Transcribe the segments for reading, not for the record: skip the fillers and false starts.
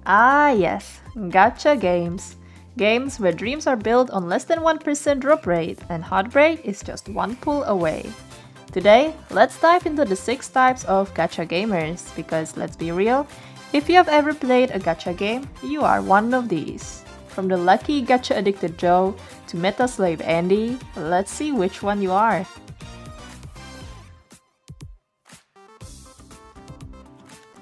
Ah yes, gacha games. Games where dreams are built on less than 1% drop rate and heartbreak is just one pull away. Today, let's dive into the 6 types of gacha gamers because let's be real, if you have ever played a gacha game, you are one of these. From the lucky gacha addicted Joe to meta slave Andy, let's see which one you are.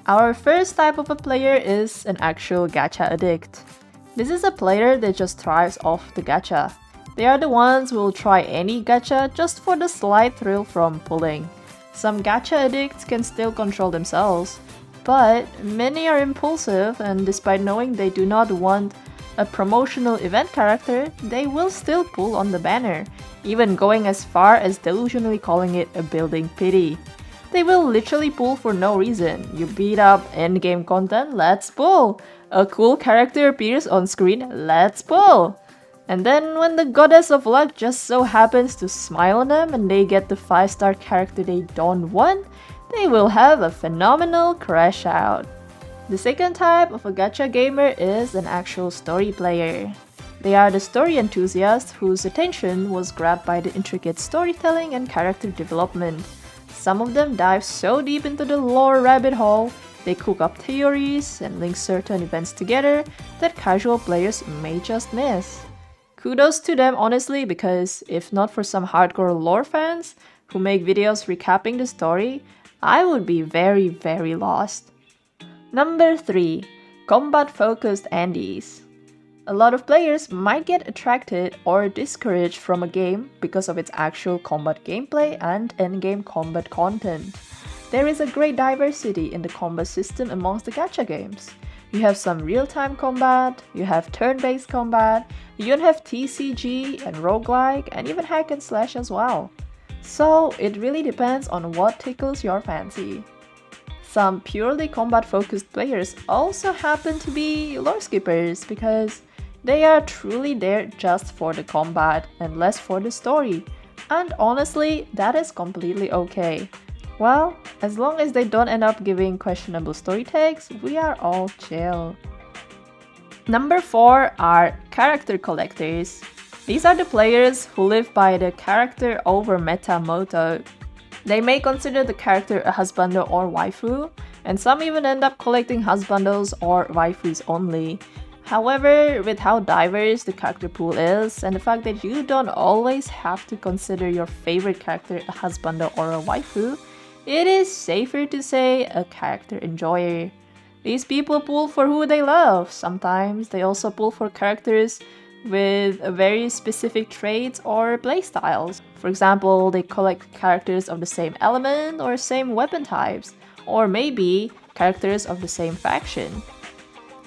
Our first type of a player is an actual gacha addict. This is a player that just thrives off the gacha. They are the ones who will try any gacha just for the slight thrill from pulling. Some gacha addicts can still control themselves, but many are impulsive and despite knowing they do not want a promotional event character, they will still pull on the banner, even going as far as delusionally calling it a building pity. They will literally pull for no reason. You beat up endgame content, let's pull! A cool character appears on screen, let's pull! And then when the goddess of luck just so happens to smile on them and they get the 5-star character they don't want, they will have a phenomenal crash out. The second type of a gacha gamer is an actual story player. They are the story enthusiasts whose attention was grabbed by the intricate storytelling and character development. Some of them dive so deep into the lore rabbit hole, they cook up theories and link certain events together that casual players may just miss. Kudos to them honestly, because if not for some hardcore lore fans who make videos recapping the story, I would be very lost. Number 3. Combat-focused Andies. A lot of players might get attracted or discouraged from a game because of its actual combat gameplay and endgame combat content. There is a great diversity in the combat system amongst the gacha games. You have some real-time combat, you have turn-based combat, you even have TCG and roguelike and even hack and slash as well. So it really depends on what tickles your fancy. Some purely combat-focused players also happen to be lore skippers because they are truly there just for the combat and less for the story. And honestly, that is completely okay. Well, as long as they don't end up giving questionable story tags, we are all chill. Number 4 are character collectors. These are the players who live by the character over meta motto. They may consider the character a husbando or waifu, and some even end up collecting husbandos or waifus only. However, with how diverse the character pool is, and the fact that you don't always have to consider your favorite character a husbando or a waifu, it is safer to say a character enjoyer. These people pull for who they love. Sometimes they also pull for characters with very specific traits or playstyles. For example, they collect characters of the same element or same weapon types, or maybe characters of the same faction.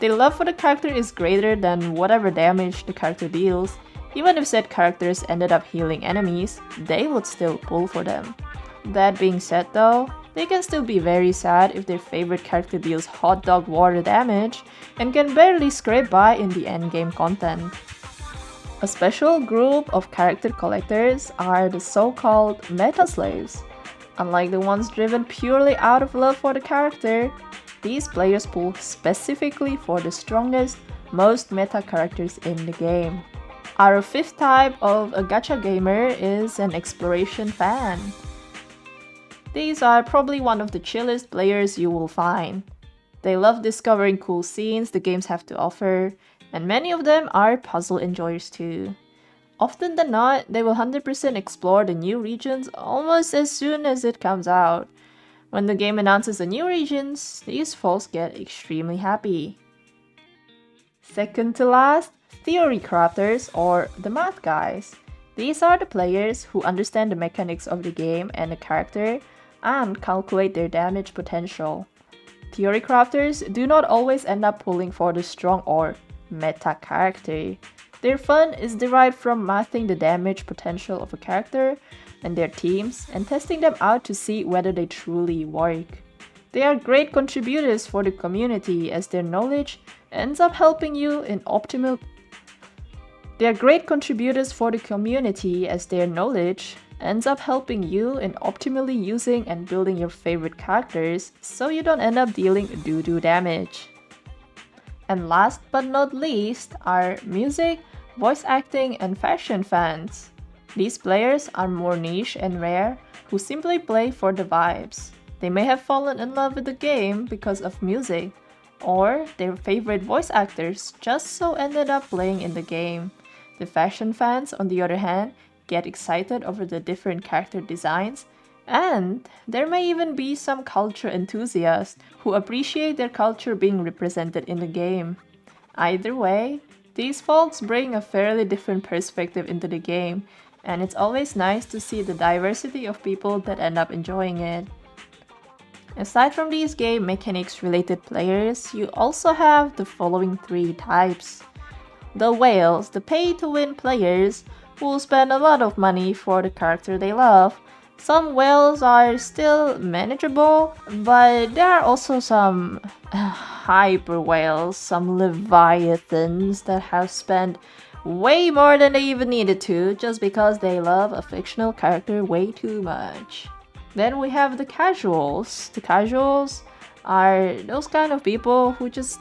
Their love for the character is greater than whatever damage the character deals. Even if said characters ended up healing enemies, they would still pull for them. That being said though, they can still be very sad if their favorite character deals hot dog water damage and can barely scrape by in the endgame content. A special group of character collectors are the so-called meta slaves. Unlike the ones driven purely out of love for the character, these players pull specifically for the strongest, most meta characters in the game. Our 5th type of a gacha gamer is an exploration fan. These are probably one of the chillest players you will find. They love discovering cool scenes the games have to offer, and many of them are puzzle enjoyers too. Often than not, they will 100% explore the new regions almost as soon as it comes out. When the game announces the new regions, these folks get extremely happy. Second to last, theory crafters or the math guys. These are the players who understand the mechanics of the game and the character and calculate their damage potential. Theory crafters do not always end up pulling for the strong or meta character. Their fun is derived from mathing the damage potential of a character and their teams and testing them out to see whether they truly work. They are great contributors for the community as their knowledge ends up helping you in optimal They are great contributors for the community as their knowledge ends up helping you in optimally using and building your favorite characters so you don't end up dealing doo-doo damage. And last but not least are music, voice acting, and fashion fans. These players are more niche and rare, who simply play for the vibes. They may have fallen in love with the game because of music, or their favorite voice actors just so ended up playing in the game. The fashion fans, on the other hand, get excited over the different character designs, and there may even be some culture enthusiasts who appreciate their culture being represented in the game. Either way, these folks bring a fairly different perspective into the game, and it's always nice to see the diversity of people that end up enjoying it. Aside from these game mechanics related players, you also have the following three types. The whales, the pay-to-win players who spend a lot of money for the character they love. Some whales are still manageable, but there are also some hyper whales, some leviathans that have spent way more than they even needed to just because they love a fictional character way too much. Then we have the casuals. The casuals are those kind of people who just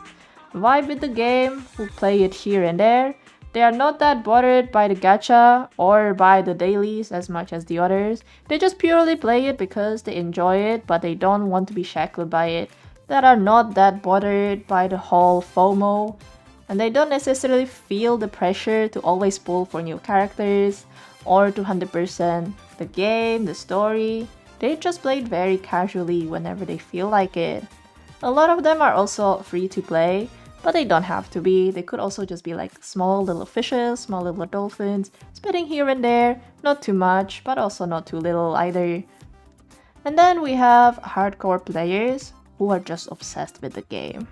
vibe with the game, who play it here and there. They are not that bothered by the gacha or by the dailies as much as the others. They just purely play it because they enjoy it, but they don't want to be shackled by it. That are not that bothered by the whole FOMO, and they don't necessarily feel the pressure to always pull for new characters or to 100% the game, the story. They just play it very casually whenever they feel like it. A lot of them are also free to play, but they don't have to be. They could also just be like small little fishes, small little dolphins, spitting here and there, not too much, but also not too little either. And then we have hardcore players who are just obsessed with the game.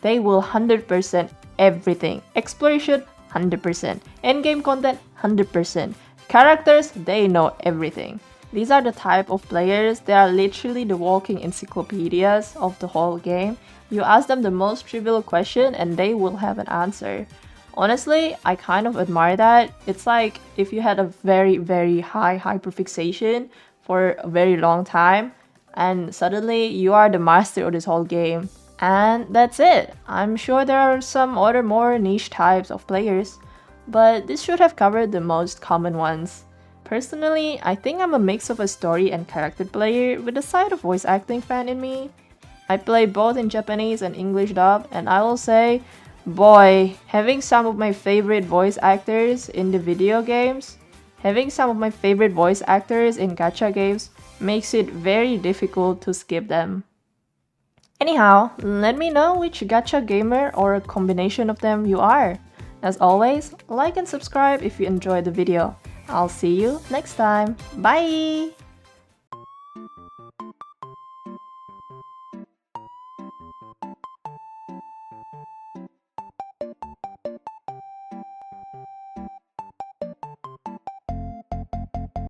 They will 100% everything. Exploration, 100%. Endgame content, 100%. Characters, they know everything. These are the type of players, they are literally the walking encyclopedias of the whole game. You ask them the most trivial question and they will have an answer. Honestly, I kind of admire that. It's like if you had a very high hyperfixation for a very long time and suddenly you are the master of this whole game. And that's it. I'm sure there are some other more niche types of players, but this should have covered the most common ones. Personally, I think I'm a mix of a story and character player with a side of voice acting fan in me. I play both in Japanese and English dub, and I will say, boy, having some of my favorite voice actors in the video games, having some of my favorite voice actors in gacha games makes it very difficult to skip them. Anyhow, let me know which gacha gamer or a combination of them you are. As always, like and subscribe if you enjoyed the video. I'll see you next time. Bye!